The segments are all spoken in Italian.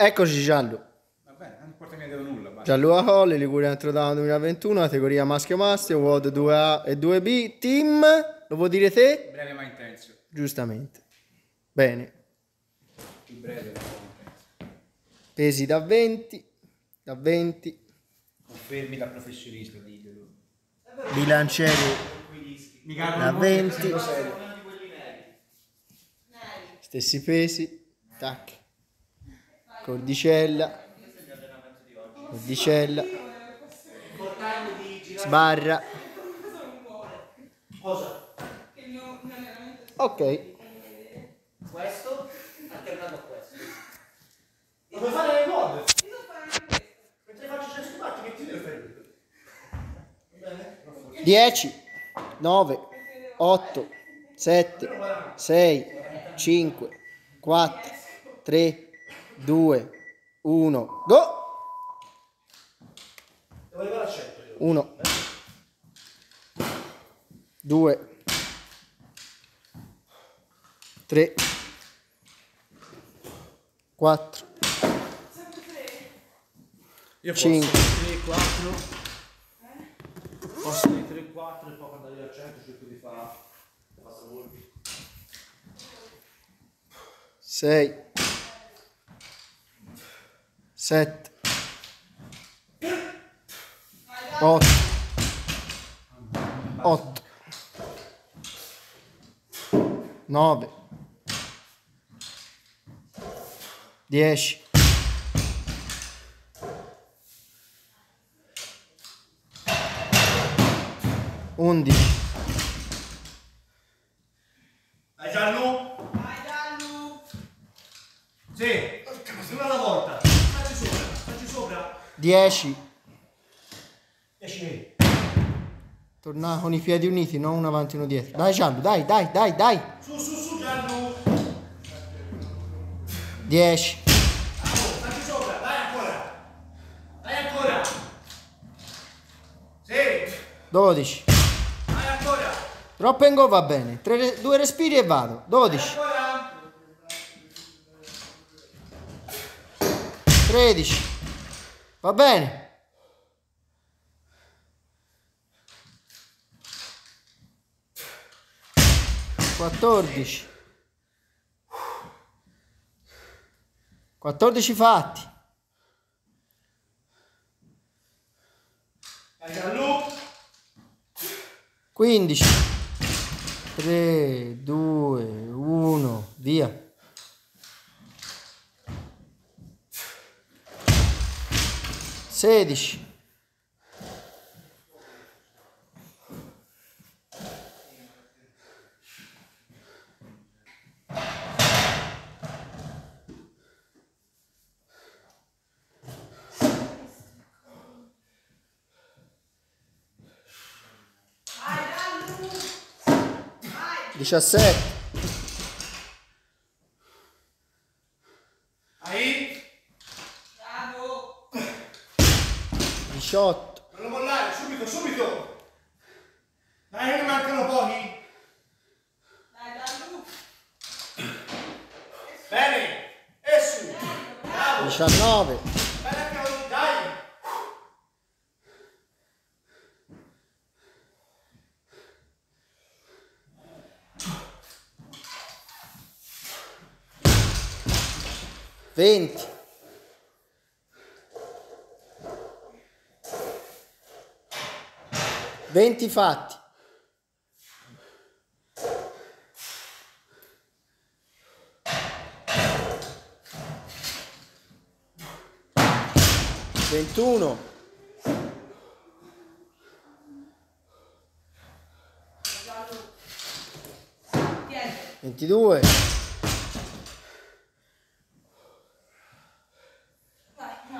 Eccoci Giallo. Va bene, non porta niente da nulla. Basta. Gianluca Colli, Liguria Entrodown 2021, categoria maschio-maschio, WOD 2A e 2B, team, lo vuoi dire te? Breve ma intenso. Giustamente. Bene. Più breve ma intenso. Pesi da 20, da 20, Confermi da professionista, ditelo. bilancieri da 20, stessi pesi, tac, cordicella, sbarra, Cosa? ok, Questo alternato a questo. Lo puoi fare nel mod? Mentre faccio 100 squat che ti devo fare? Va bene? 10, 9, 8, 7, 6, 5, 4, 3, 2, 1, go! Devo arrivare a 100 io. 1, 2, 3, 4, Io posso 5. 3, 4. Posso di 3, 4 e poi quando arrivo a 100 cerco di fare volpi. 6, 7, 8, 8, 9, 10, 11, Vai Gianlu? Vai Gianlu! Sì, una alla volta. Facci sopra. 10. 10. Torna con i piedi uniti, non uno avanti e uno dietro. Dai Gianlu, dai, dai, dai, dai. Su Gianlu. 10, Facci sopra, dai ancora. Dai ancora. Sì, 12. dai ancora. Troppo in go va bene. 2 respiri e vado. 12, Ancora. 13. Va bene. 14. 14 fatti. Vai Gianlu. 15. 3, 2, 1, via. 16. 17. Vai. Bravo! 18. Non lo mollare, subito. Dai, che ne mancano pochi. Dai Gianlu! Bene. E su. Bravo. 19. Bene anche oggi, dai. Venti. 20 fatti. 21. 22.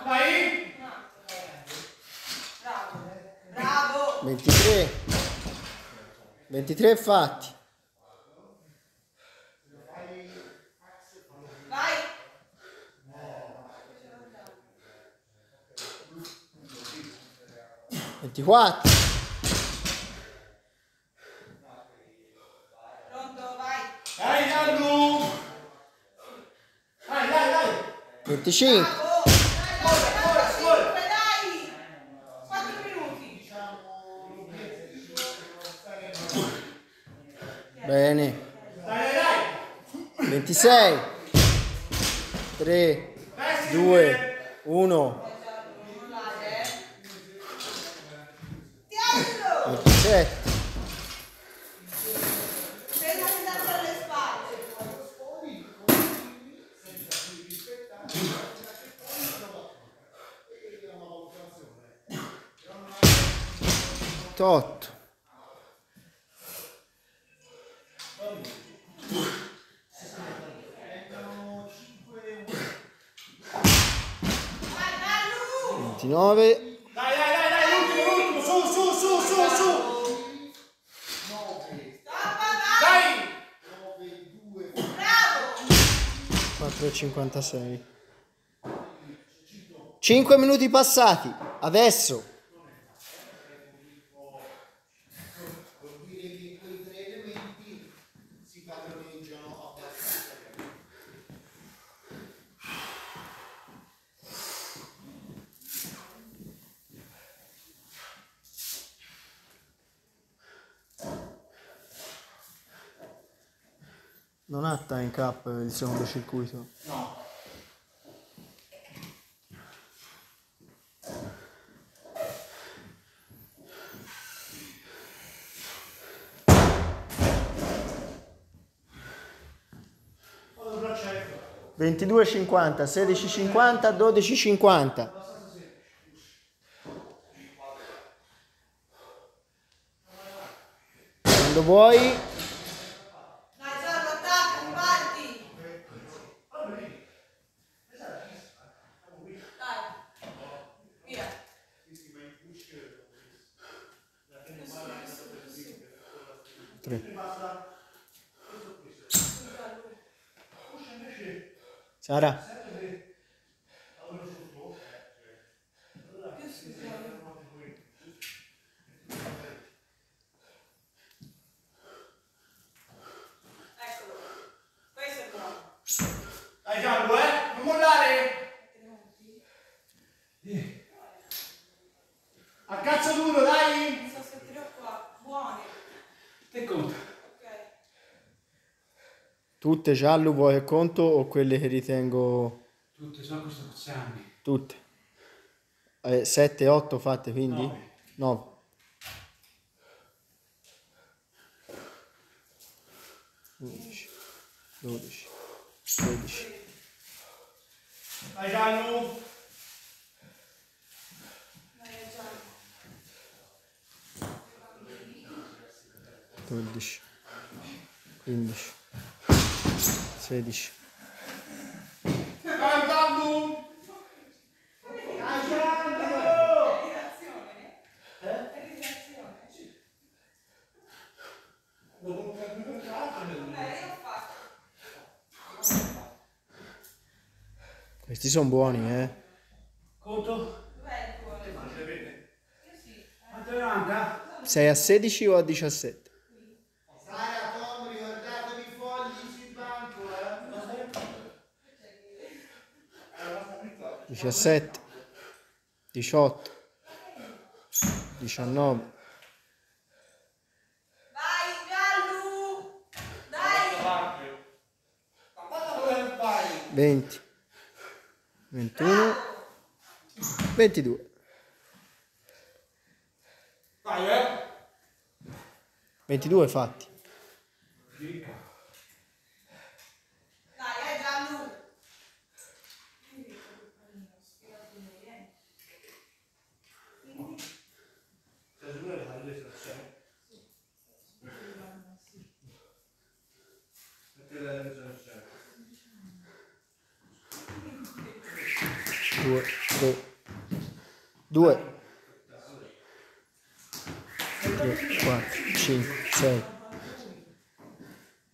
Vai. Bravo! 23. 23 fatti. Vai! 24. Pronto, vai! Dai Gianlu. Dai. 25. Dai! 4 minuti. Bene. 26. 3, 2, 1. 27. Senza andare alle spalle. 8. 29. Dai, l'ultimo, su. Dai! 4,56. 5 minuti passati. Adesso. Non ha time cap il secondo circuito. No. Allora certo. 22,50, 16,50, 12,50. Quando vuoi. Dai, Gianni, attacca, parti. Dai. Via. 3. Sara. Eccolo. Questo è buono. Dai Gianlu, non mollare! A cazzo duro, dai! Sono 7 qua. Buoni. Te conta. Ok. Tutte giallo vuoi che conto o quelle che ritengo Tutte sono questo Cozzani. tutte? 7, 8 fatte quindi? 9. 11, 12, 13, Dai Gianlu! Dai, Gianni. 12, 15, 16. Dai Gianlu! Questi sono buoni, Conto? Dov'è il cuore? Io sì. Quanto ne manca? Sei a 16 o a 17? Sara, Tom, ricordatevi i fogli sul banco, 17, 18, 19, Vai, Giallo! Dai! 20, 21, 22. Dai, 22 fatti. Dai, Giallo! Due, 3, 2, 3, 4, 5, 6,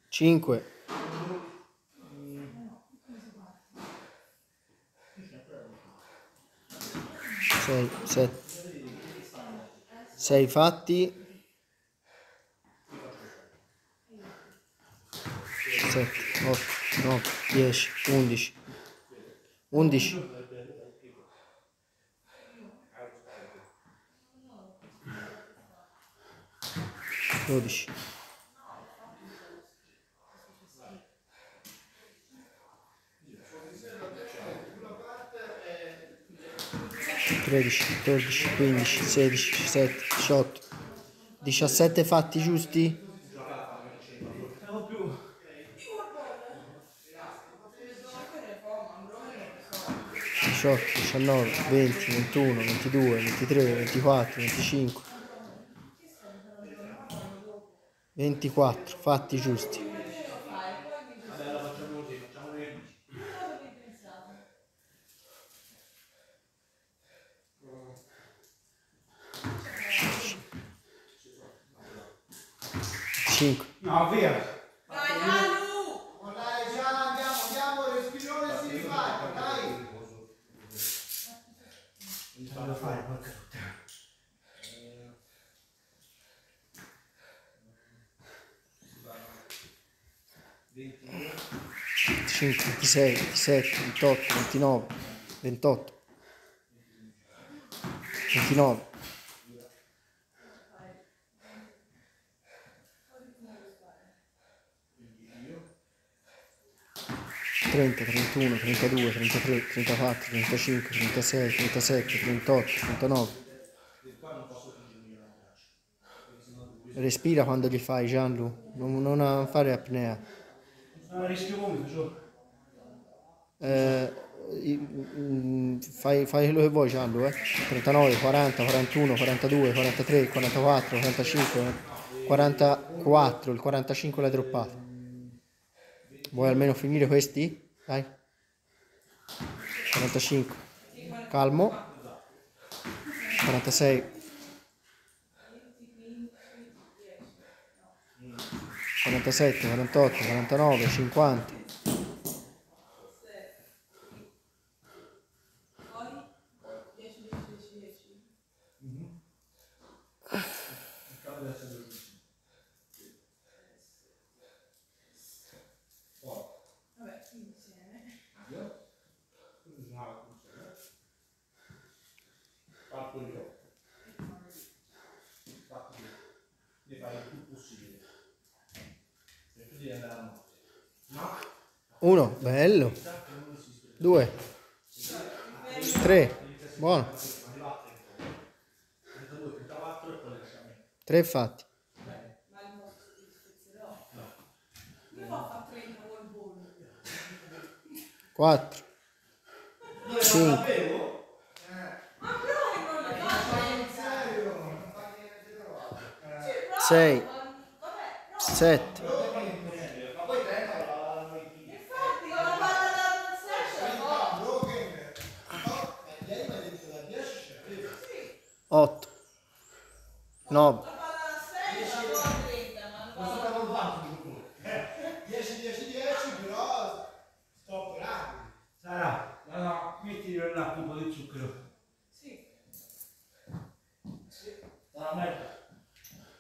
5, 6, 7, 6 fatti, 7, 8, 9, 10, 11, 11, 12, 13, 14, 15, 16, 17, 18, 17 fatti giusti? 18, 19, 20, 21, 22, 23, 24, 25, 24 fatti giusti. Vabbè, la facciamo così, facciamo le 10. 5. No, via. Dai, Gianlu! Ma dai, già andiamo, respirone si rifà, dai. Fallo fare, porca puttana. 25, 26, 27, 28, 29, 28, 29, 30, 31, 32, 33, 34, 35, 36, 37, 38, 39. Respira quando li fai, Gianlu, non fare apnea. Non rischio vomito, giù. Fai quello che vuoi, Gianlu, 39, 40, 41, 42, 43, 44, 45, 44, il 45 l'hai droppato. Vuoi almeno finire questi? Dai. 45. Calmo. 46. 47, 48, 49, 50. Vabbè, insieme. Parto io. Ne fai il più possibile. Cerco di andare a notte. No? 1, bello. 2, 3, buono. 3 fatti. Ma il nostro ti spezzerò. Io ho fatto 30 col bollo. 4, 5, Ma però non la faccio. 6, Vabbè, no. 7, Ma poi 30 Infatti, con la palla da session, no. 8, 9, La palla da session, no, 30, ma non va. 10, però sto operando. Sara, no, metti nell'acqua un po' di zucchero. Sì. Sarà merda.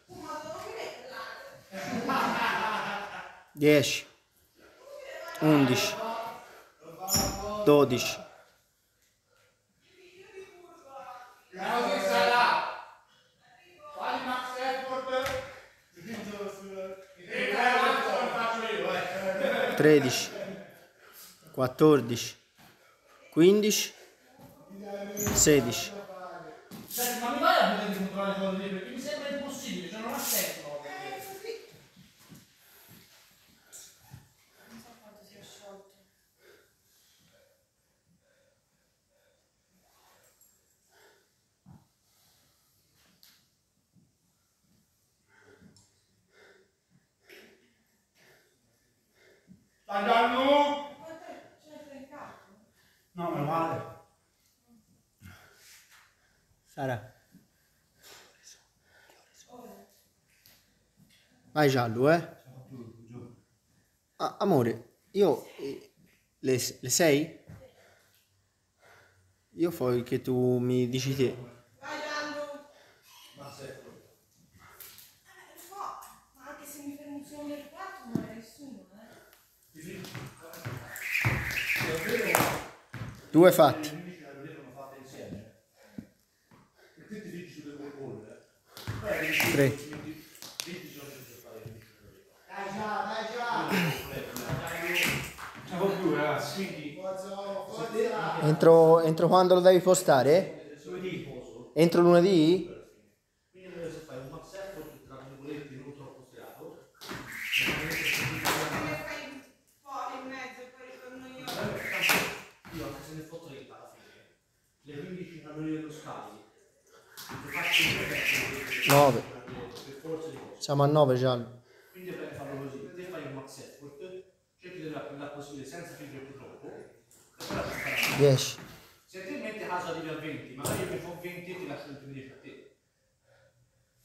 Ma devo finire 10, 11, 12, Così sarà. Fai max effort. E faccio io, 13, 14, 15, 16. Senti, ma mi vai a vedere di controllare le cose lì? Perché mi sembra impossibile, cioè non ha senso. Non so quanto si è sciolto. Tagliano! Ma te ce l'hai trencato? No, meno male. Sara. Ora. Vai giallo, Giù. Ah, amore, io le 6? Io poi che tu mi dici te. Vai Gianlu! Ma sei Lo so, ma anche se mi fermo solo nel 4 non è nessuno, 2 fatti. 3. Dai già! Un po' più, ragazzi, quindi Entro quando lo devi postare? Entro lunedì? Quindi se fai un mazzetto, tra virgolette, non troppo stirato, Come fai un po' in mezzo e poi ritorno io? io anche se ne fotto alla fine, le 15 calorie dello scali, le faccio in 9. per forza di cose. Siamo a 9 già. Quindi per farlo così, te fai un mazzetto, cerchi di dare così senza fingere più troppo, e poi lasci fare. 10. Se te metti a caso arrivi a 20, magari io mi fa 20 e ti lascio il 10 a te.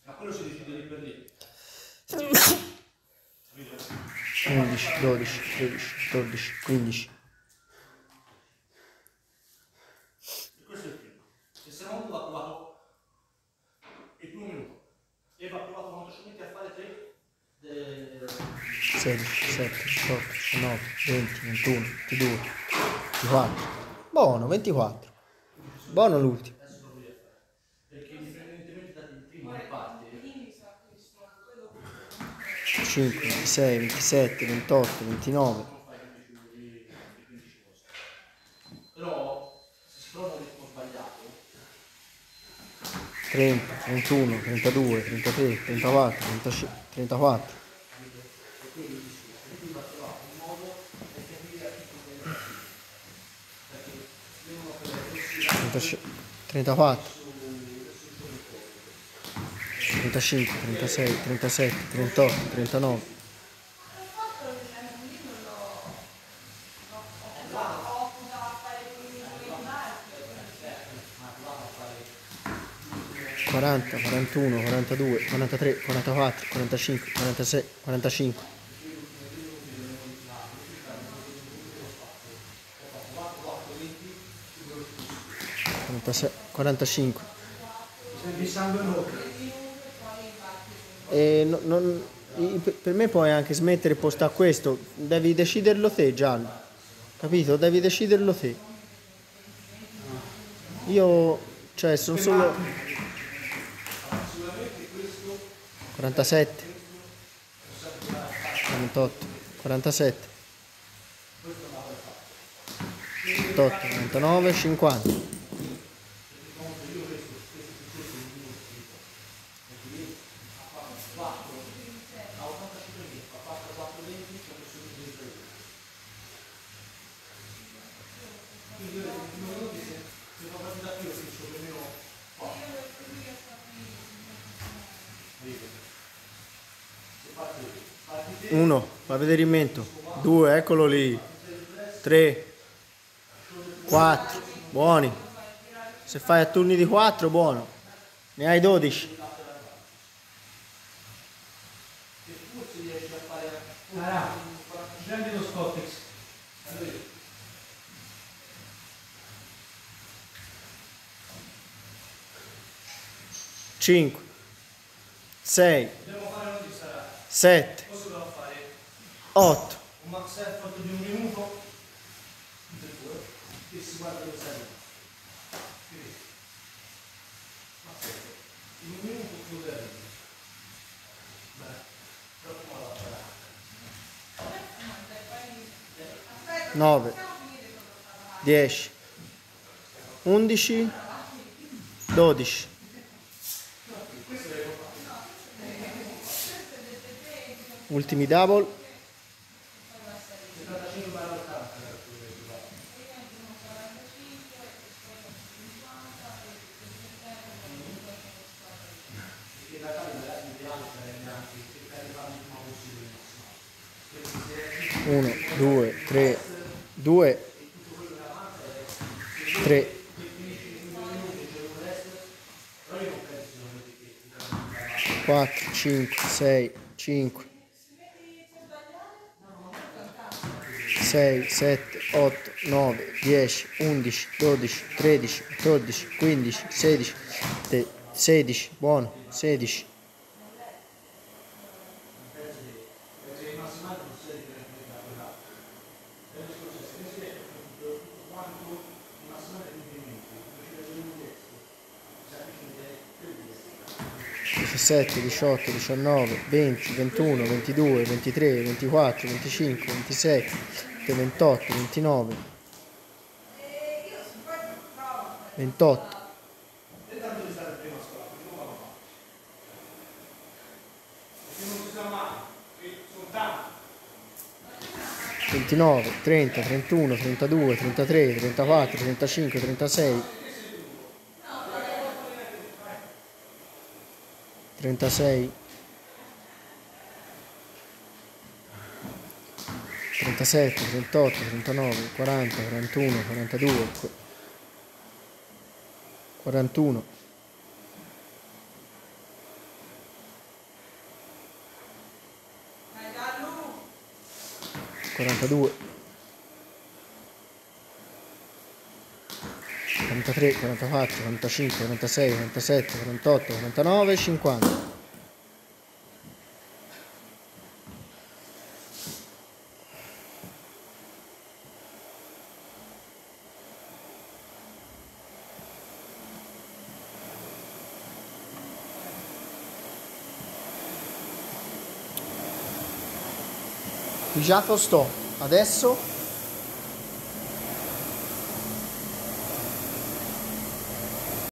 Ma quello si decide lì per lì. 11, 12, 13, 14, 15. E questo è il primo. Il secondo va provato il primo minuto. E va provato quando ci metti a fare 3. 16, 17, 18, 19, 20, 21, 22, 24. Buono, 24. Buono l'ultimo. Perché indipendentemente dal primo che parte, 5, 26, 27, 28, 29. non fai 15 cose. Però se si trova un ritmo sbagliato, 30, 31, 32, 33, 34, 35, 34. 34, 35, 36, 37, 38, 39. Quaranta, 41, 42, 43, 44, 45, 46, 45. 46, 45. senti sangue in bocca. E per me puoi anche smettere di postare questo, devi deciderlo te, Gianni. Capito? Devi deciderlo te. Io, cioè, sono solo 47, 48, 47, 48, 49, 50. Uno, pavimento. 2, eccolo lì. 3, 4, buoni. Se fai a turni di 4, buono. Ne hai 12. Prendi lo Scottex. 5, 6, 7, 8. un mazzetto fatto di un minuto, e si guarda dove serve. Mazzetto, in un minuto chiuderemo. Beh, troppo male a 9, 10, 11, 12. Ultimi double. Uno, due, tre, 2, 3, 4, 5, 6, 5, 6, 7, 8, 9, 10, 11, 12, 13, 14, 15, 16, 16, buono, 16. 17, 18, 19, 20, 21, 22, 23, 24, 25, 26, 28, 29, 28, 29, 30, 31, 32, 33, 34, 35, 36, 36, 37, 38, 39, 40, 41, 42, 41, 42, 43, 44, 45, 46, 47, 48, 49, 50. Pigiato sto. Adesso